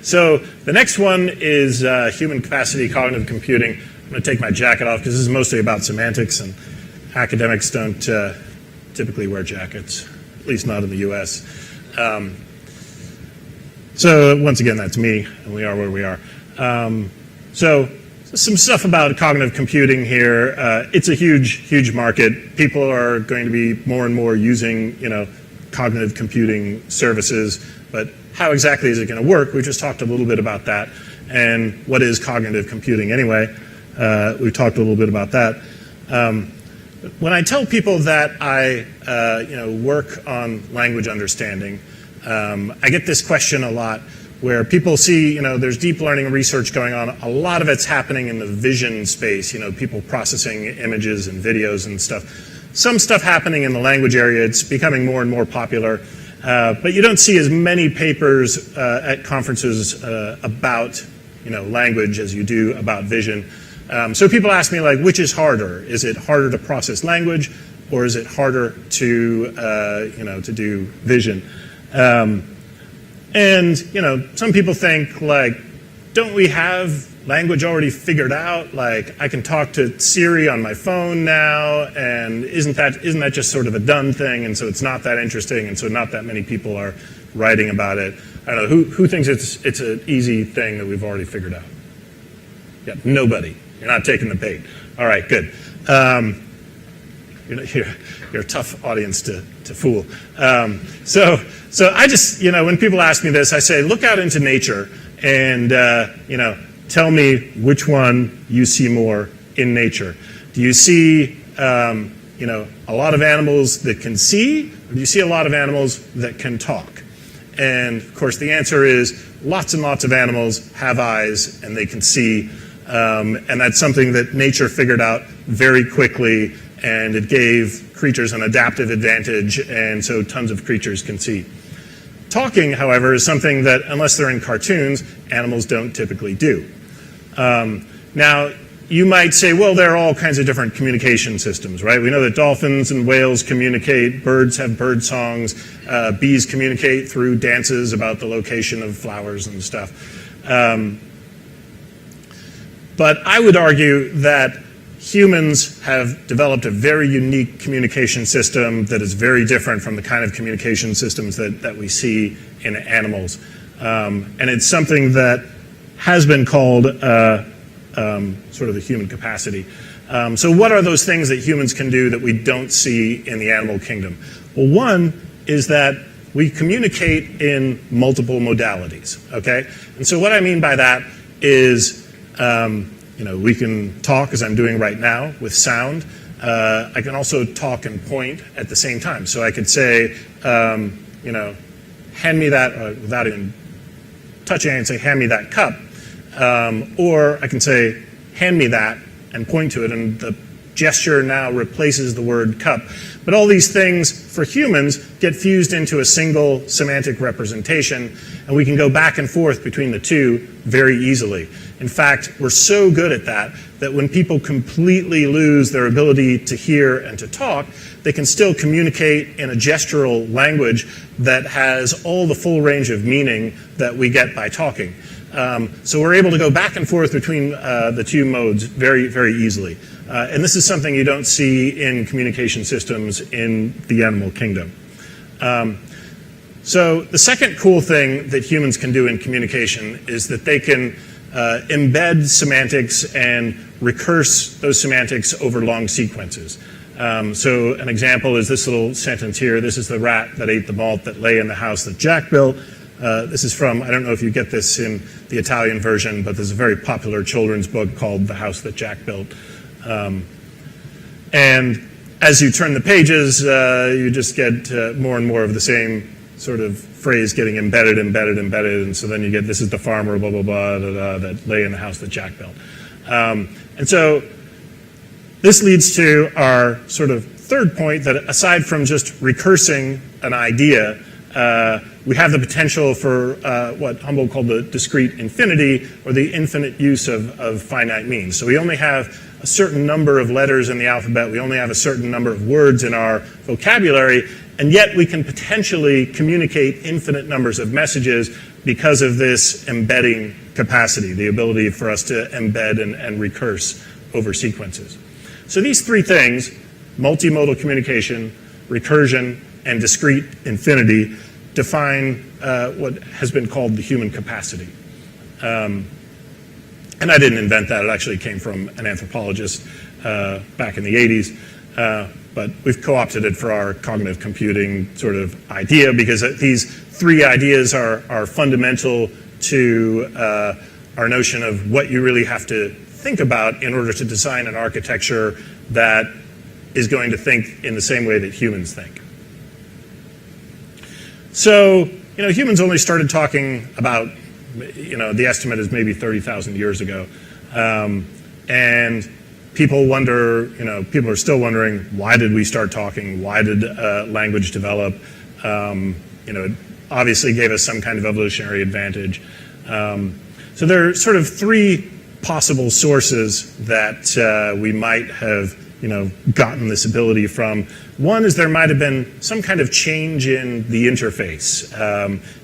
So the next one is human capacity cognitive computing. I'm going to take my jacket off because this is mostly about semantics, and academics don't typically wear jackets, at least not in the US. So once again, that's me, and we are where we are. So some stuff about cognitive computing here. It's a huge market. People are going to be more and more using, cognitive computing services, but how exactly is it going to work? We just talked a little bit about that. And what is cognitive computing anyway? We talked a little bit about that. When I tell people that I work on language understanding, I get this question a lot where people see, there's deep learning research going on. A lot of it's happening in the vision space, people processing images and videos and stuff. Some stuff happening in the language area. It's becoming more and more popular. But you don't see as many papers at conferences about language as you do about vision. So people ask me, like, which is harder? Is it harder to process language, or is it harder to to do vision? And some people think, like, don't we have language already figured out? Like, I can talk to Siri on my phone now, and isn't that just sort of a done thing? And so it's not that interesting, and so not that many people are writing about it. I don't know, who thinks it's an easy thing that we've already figured out? Yeah, nobody. You're not taking the bait. All right, good. You're a tough audience to fool. So I just, when people ask me this, I say, look out into nature and, tell me which one you see more in nature. Do you see, a lot of animals that can see, or do you see a lot of animals that can talk? And of course, the answer is lots and lots of animals have eyes and they can see. And that's something that nature figured out very quickly, and it gave creatures an adaptive advantage, and so tons of creatures can see. Talking, however, is something that, unless they're in cartoons, animals don't typically do. Now, you might say, well, there are all kinds of different communication systems, right? We know that dolphins and whales communicate, birds have bird songs, bees communicate through dances about the location of flowers and stuff. But I would argue that humans have developed a very unique communication system that is very different from the kind of communication systems that we see in animals. And it's something that has been called sort of the human capacity. So what are those things that humans can do that we don't see in the animal kingdom? Well, one is that we communicate in multiple modalities, okay? And so what I mean by that is we can talk, as I'm doing right now, with sound. I can also talk and point at the same time. So I could say, hand me that, without even touching, I can say, hand me that cup. Or I can say, hand me that, and point to it, and the gesture now replaces the word cup. But all these things, for humans, get fused into a single semantic representation, and we can go back and forth between the two very easily. In fact, we're so good at that when people completely lose their ability to hear and to talk, they can still communicate in a gestural language that has all the full range of meaning that we get by talking. So we're able to go back and forth between the two modes very, very easily. And this is something you don't see in communication systems in the animal kingdom. So the second cool thing that humans can do in communication is that they can embed semantics and recurse those semantics over long sequences. So an example is this little sentence here. This is the rat that ate the malt that lay in the house that Jack built. This is from, I don't know if you get this in the Italian version, but there's a very popular children's book called The House That Jack Built. And as you turn the pages, you just get more and more of the same sort of phrase getting embedded, and so then you get, this is the farmer, blah, blah, blah, that lay in the house that Jack built. And so this leads to our sort of third point, that aside from just recursing an idea, we have the potential for what Humboldt called the discrete infinity, or the infinite use of finite means. So we only have a certain number of letters in the alphabet, we only have a certain number of words in our vocabulary, and yet we can potentially communicate infinite numbers of messages because of this embedding capacity, the ability for us to embed and recurse over sequences. So these three things, multimodal communication, recursion, and discrete infinity, define what has been called the human capacity. And I didn't invent that. It actually came from an anthropologist back in the 80s. But we've co-opted it for our cognitive computing sort of idea, because these three ideas are fundamental to our notion of what you really have to think about in order to design an architecture that is going to think in the same way that humans think. So, humans only started talking about, the estimate is maybe 30,000 years ago. And people wonder, people are still wondering, why did we start talking? Why did language develop? It obviously gave us some kind of evolutionary advantage. So there are sort of three possible sources that we might have gotten this ability from. One is there might have been some kind of change in the interface.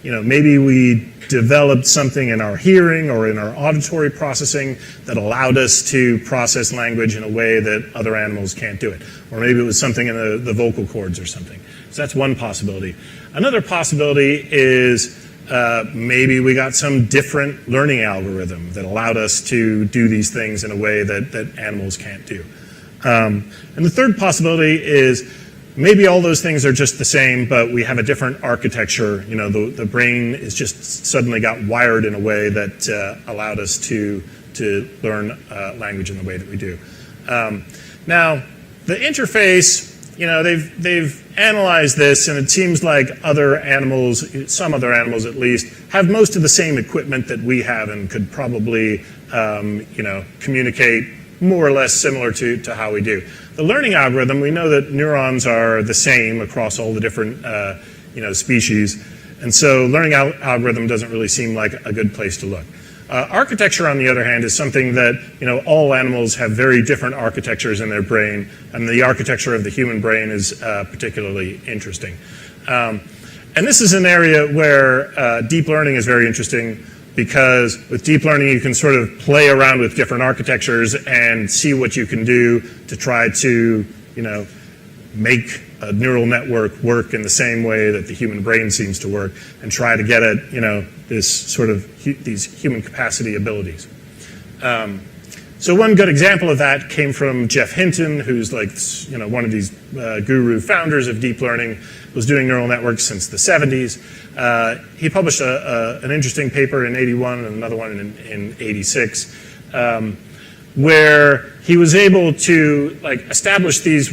Maybe we developed something in our hearing or in our auditory processing that allowed us to process language in a way that other animals can't do it. Or maybe it was something in the vocal cords or something. So that's one possibility. Another possibility is maybe we got some different learning algorithm that allowed us to do these things in a way that animals can't do. And the third possibility is maybe all those things are just the same, but we have a different architecture. The brain is just suddenly got wired in a way that allowed us to learn language in the way that we do. Now, the interface, they've analyzed this, and it seems like other animals, some other animals at least, have most of the same equipment that we have and could probably, communicate more or less similar to how we do. The learning algorithm, we know that neurons are the same across all the different species, and so learning algorithm doesn't really seem like a good place to look. Architecture, on the other hand, is something that all animals have very different architectures in their brain, and the architecture of the human brain is particularly interesting. And this is an area where deep learning is very interesting, because with deep learning you can sort of play around with different architectures and see what you can do to try to make a neural network work in the same way that the human brain seems to work, and try to get at this sort of these human capacity abilities. So one good example of that came from Jeff Hinton, who's like one of these guru founders of deep learning, was doing neural networks since the 70s. He published an interesting paper in 81 and another one in 86, where he was able to establish these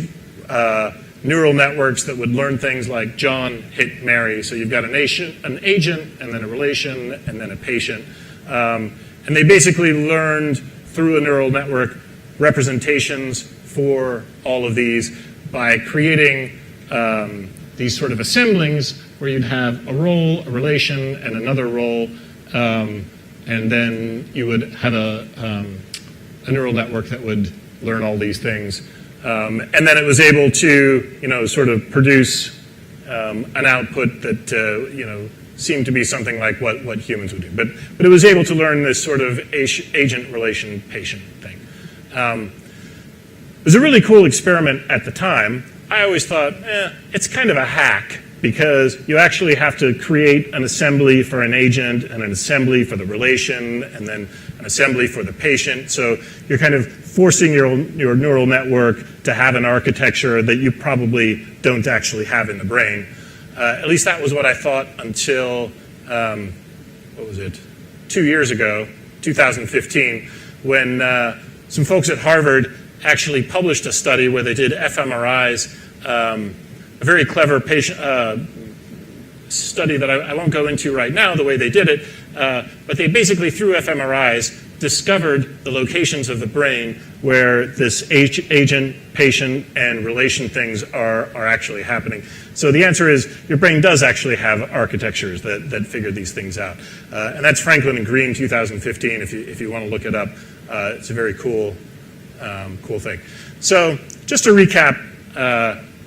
neural networks that would learn things like John hit Mary. So you've got an agent, and then a relation, and then a patient. And they basically learned through a neural network representations for all of these by creating these sort of assemblings where you'd have a role, a relation, and another role, and then you would have a neural network that would learn all these things. And then it was able to, sort of produce an output that, seemed to be something like what humans would do. But it was able to learn this sort of agent-relation-patient thing. It was a really cool experiment at the time. I always thought, it's kind of a hack, because you actually have to create an assembly for an agent and an assembly for the relation and then an assembly for the patient. So you're kind of forcing your neural network to have an architecture that you probably don't actually have in the brain. At least that was what I thought until, 2 years ago, 2015, when some folks at Harvard actually published a study where they did fMRIs, a very clever patient study that I won't go into right now the way they did it, but they basically, through fMRIs, discovered the locations of the brain where this agent, patient, and relation things are actually happening. So the answer is your brain does actually have architectures that figure these things out. And that's Franklin and Green 2015, if you want to look it up. It's a very cool thing. So just to recap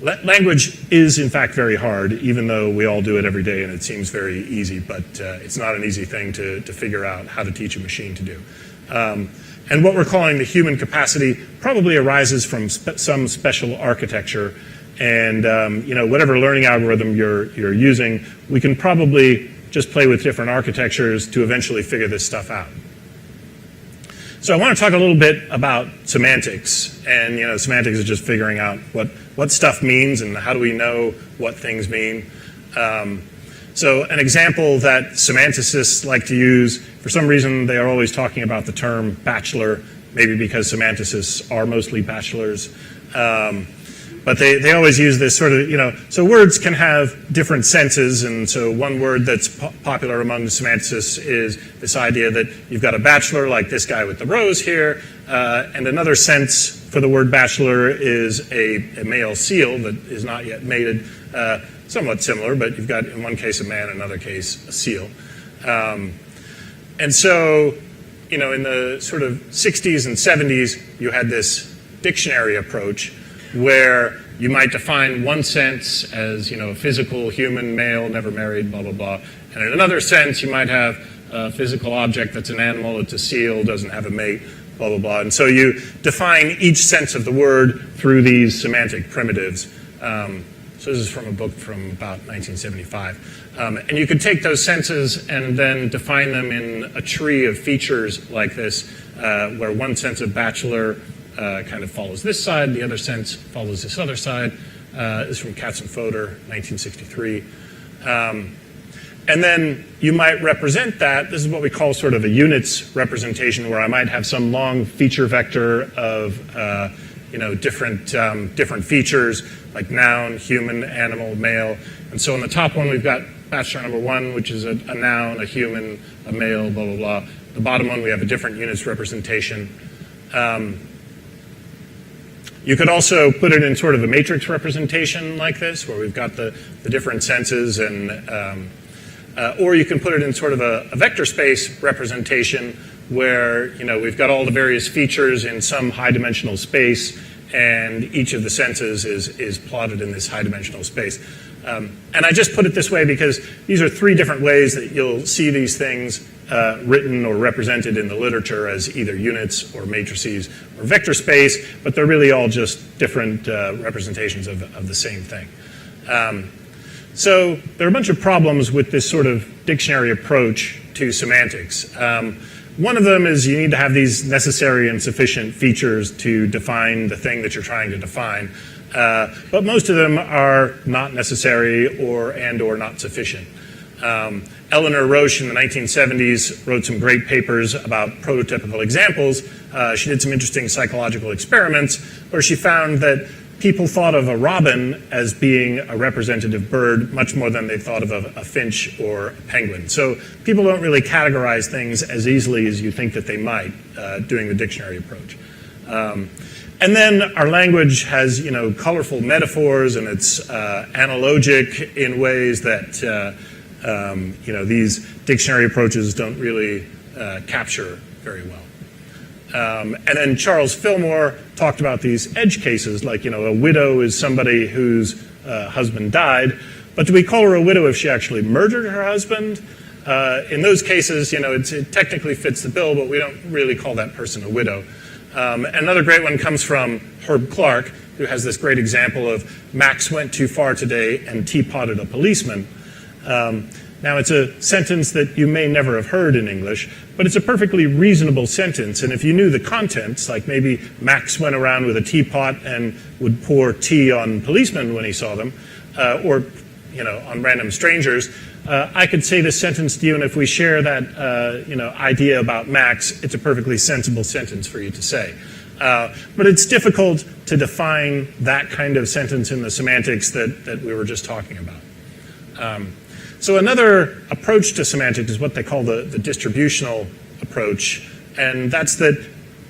Language is, in fact, very hard, even though we all do it every day and it seems very easy, but it's not an easy thing to figure out how to teach a machine to do. And what we're calling the human capacity probably arises from some special architecture. And whatever learning algorithm you're using, we can probably just play with different architectures to eventually figure this stuff out. So I want to talk a little bit about semantics. And semantics is just figuring out what stuff means and how do we know what things mean. So an example that semanticists like to use, for some reason they are always talking about the term bachelor, maybe because semanticists are mostly bachelors. But they always use this sort of, so words can have different senses, and so one word that's popular among the semanticists is this idea that you've got a bachelor, like this guy with the rose here, and another sense for the word bachelor is a male seal that is not yet mated, somewhat similar, but you've got in one case a man, in another case a seal. And so, in the sort of 60s and 70s, you had this dictionary approach where you might define one sense as, a physical human male, never married, blah, blah, blah. And in another sense, you might have a physical object that's an animal, it's a seal, doesn't have a mate, blah, blah, blah. And so you define each sense of the word through these semantic primitives. So this is from a book from about 1975. And you could take those senses and then define them in a tree of features like this, where one sense of bachelor kind of follows this side, the other sense follows this other side. This is from Katzenfoder, 1963. And then you might represent that. This is what we call sort of a units representation, where I might have some long feature vector of different features, like noun, human, animal, male. And so on the top one, we've got bachelor number one, which is a noun, a human, a male, blah, blah, blah. The bottom one, we have a different units representation. You could also put it in sort of a matrix representation like this, where we've got the different senses, and or you can put it in sort of a vector space representation, where we've got all the various features in some high-dimensional space, and each of the senses is plotted in this high-dimensional space. And I just put it this way because these are three different ways that you'll see these things written or represented in the literature as either units or matrices or vector space, but they're really all just different representations of the same thing. So there are a bunch of problems with this sort of dictionary approach to semantics. One of them is you need to have these necessary and sufficient features to define the thing that you're trying to define. But most of them are not necessary or not sufficient. Eleanor Roche in the 1970s wrote some great papers about prototypical examples. She did some interesting psychological experiments where she found that people thought of a robin as being a representative bird much more than they thought of a finch or a penguin. So people don't really categorize things as easily as you think that they might doing the dictionary approach. And then our language has, colorful metaphors, and it's analogic in ways that, these dictionary approaches don't really capture very well. And then Charles Fillmore talked about these edge cases, like, a widow is somebody whose husband died, but do we call her a widow if she actually murdered her husband? In those cases, it technically fits the bill, but we don't really call that person a widow. Another great one comes from Herb Clark, who has this great example of Max went too far today and teapotted a policeman. Now, it's a sentence that you may never have heard in English, but it's a perfectly reasonable sentence. And if you knew the contents, like maybe Max went around with a teapot and would pour tea on policemen when he saw them, or on random strangers, I could say this sentence to you, and if we share that idea about Max, it's a perfectly sensible sentence for you to say. But it's difficult to define that kind of sentence in the semantics that we were just talking about. So another approach to semantics is what they call the distributional approach, and that's that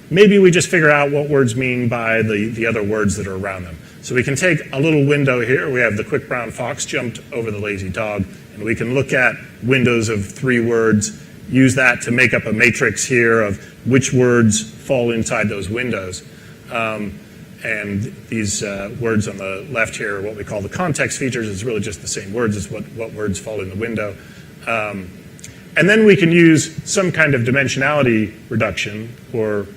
maybe we just figure out what words mean by the other words that are around them. So we can take a little window here. We have the quick brown fox jumped over the lazy dog, and we can look at windows of 3 words, use that to make up a matrix here of which words fall inside those windows. And these words on the left here are what we call the context features. It's really just the same words as what words fall in the window. And then we can use some kind of dimensionality reduction or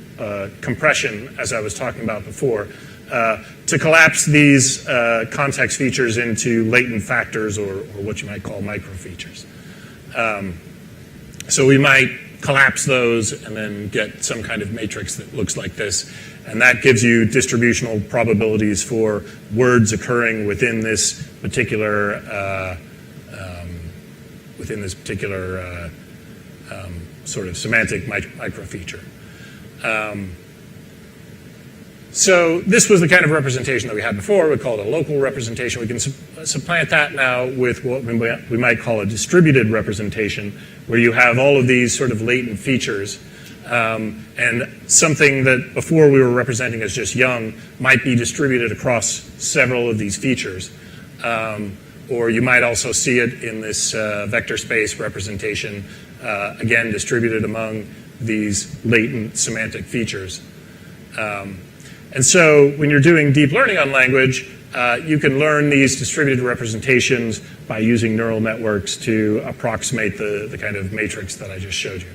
compression, as I was talking about before, to collapse these context features into latent factors or what you might call microfeatures. So we might collapse those and then get some kind of matrix that looks like this. And that gives you distributional probabilities for words occurring within this particular sort of semantic microfeature. So this was the kind of representation that we had before. We called it a local representation. We can supplant that now with what we might call a distributed representation, where you have all of these sort of latent features. And something that before we were representing as just young might be distributed across several of these features. Or you might also see it in this vector space representation, again, distributed among these latent semantic features. And so when you're doing deep learning on language, you can learn these distributed representations by using neural networks to approximate the kind of matrix that I just showed you.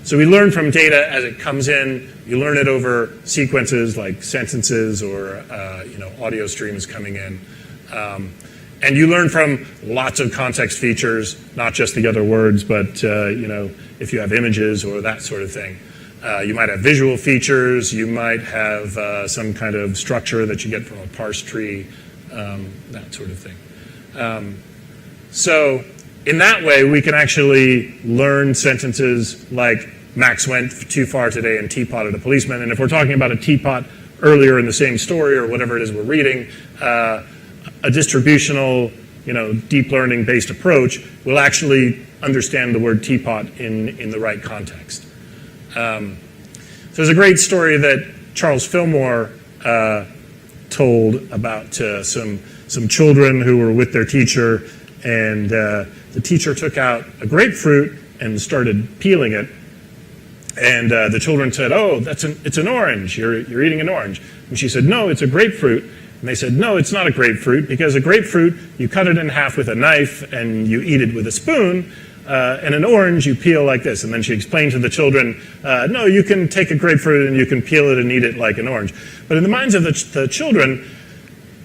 So we learn from data as it comes in. You learn it over sequences like sentences or audio streams coming in. And you learn from lots of context features, not just the other words, but if you have images or that sort of thing. You might have visual features. You might have some kind of structure that you get from a parse tree, that sort of thing. So in that way, we can actually learn sentences like Max went too far today and teapotted a policeman. And if we're talking about a teapot earlier in the same story or whatever it is we're reading, a distributional, deep learning based approach will actually understand the word teapot in the right context. So there's a great story that Charles Fillmore told about some children who were with their teacher, and the teacher took out a grapefruit and started peeling it. And the children said, "Oh, it's an orange. You're eating an orange." And she said, "No, it's a grapefruit." And they said, "No, it's not a grapefruit, because a grapefruit, you cut it in half with a knife and you eat it with a spoon, and an orange you peel like this." And then she explained to the children, "No, you can take a grapefruit and you can peel it and eat it like an orange." But in the minds of the children,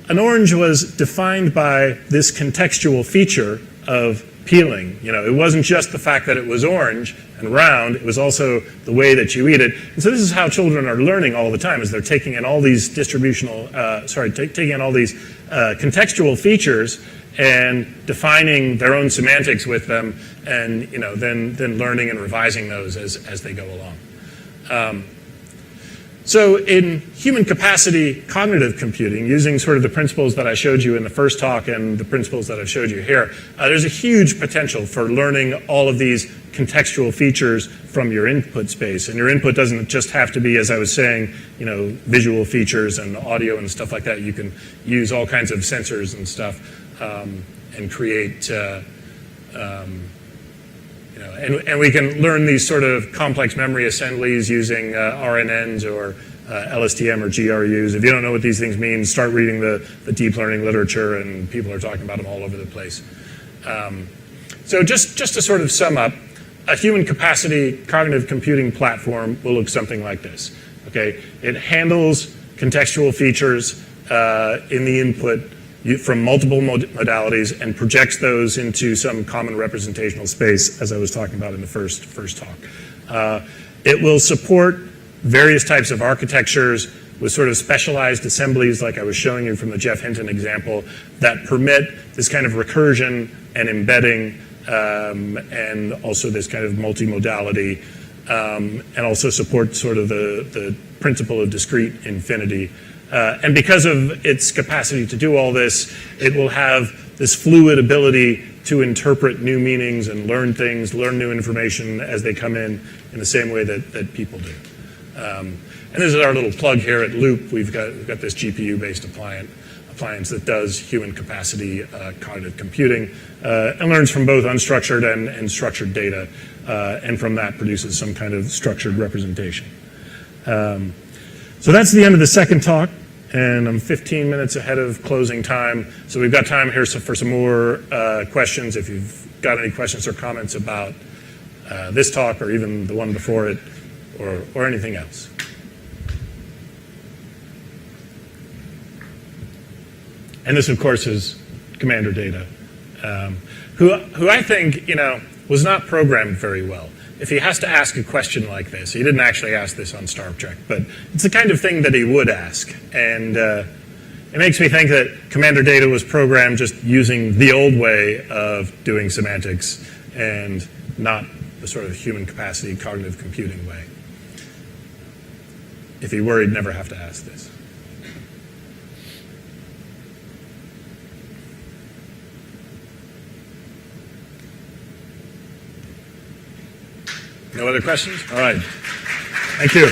an orange was defined by this contextual feature of peeling. It wasn't just the fact that it was orange and round, it was also the way that you eat it. And so this is how children are learning all the time, is they're taking in all these taking in all these contextual features and defining their own semantics with them, and then learning and revising those as they go along. So in human capacity cognitive computing, using sort of the principles that I showed you in the first talk and the principles that I've showed you here, there's a huge potential for learning all of these contextual features from your input space. And your input doesn't just have to be, as I was saying, visual features and audio and stuff like that. You can use all kinds of sensors and stuff and create and we can learn these sort of complex memory assemblies using RNNs or LSTM or GRUs. If you don't know what these things mean, start reading the deep learning literature, and people are talking about them all over the place. So just to sort of sum up, a human capacity cognitive computing platform will look something like this. Okay, it handles contextual features in the input from multiple modalities and projects those into some common representational space, as I was talking about in the first talk. It will support various types of architectures with sort of specialized assemblies, like I was showing you from the Jeff Hinton example, that permit this kind of recursion and embedding, and also this kind of multimodality, and also support sort of the principle of discrete infinity. And because of its capacity to do all this, it will have this fluid ability to interpret new meanings and learn things, learn new information as they come in the same way that people do. And this is our little plug here at Loop. We've got this GPU-based appliance that does human capacity cognitive computing and learns from both unstructured and structured data, and from that produces some kind of structured representation. So that's the end of the second talk. And I'm 15 minutes ahead of closing time. So we've got time here for some more questions. If you've got any questions or comments about this talk or even the one before it or anything else. And this, of course, is Commander Data, who I think, was not programmed very well. If he has to ask a question like this, he didn't actually ask this on Star Trek, but it's the kind of thing that he would ask. And it makes me think that Commander Data was programmed just using the old way of doing semantics and not the sort of human capacity cognitive computing way. If he were, he'd never have to ask this. No other questions? All right. Thank you.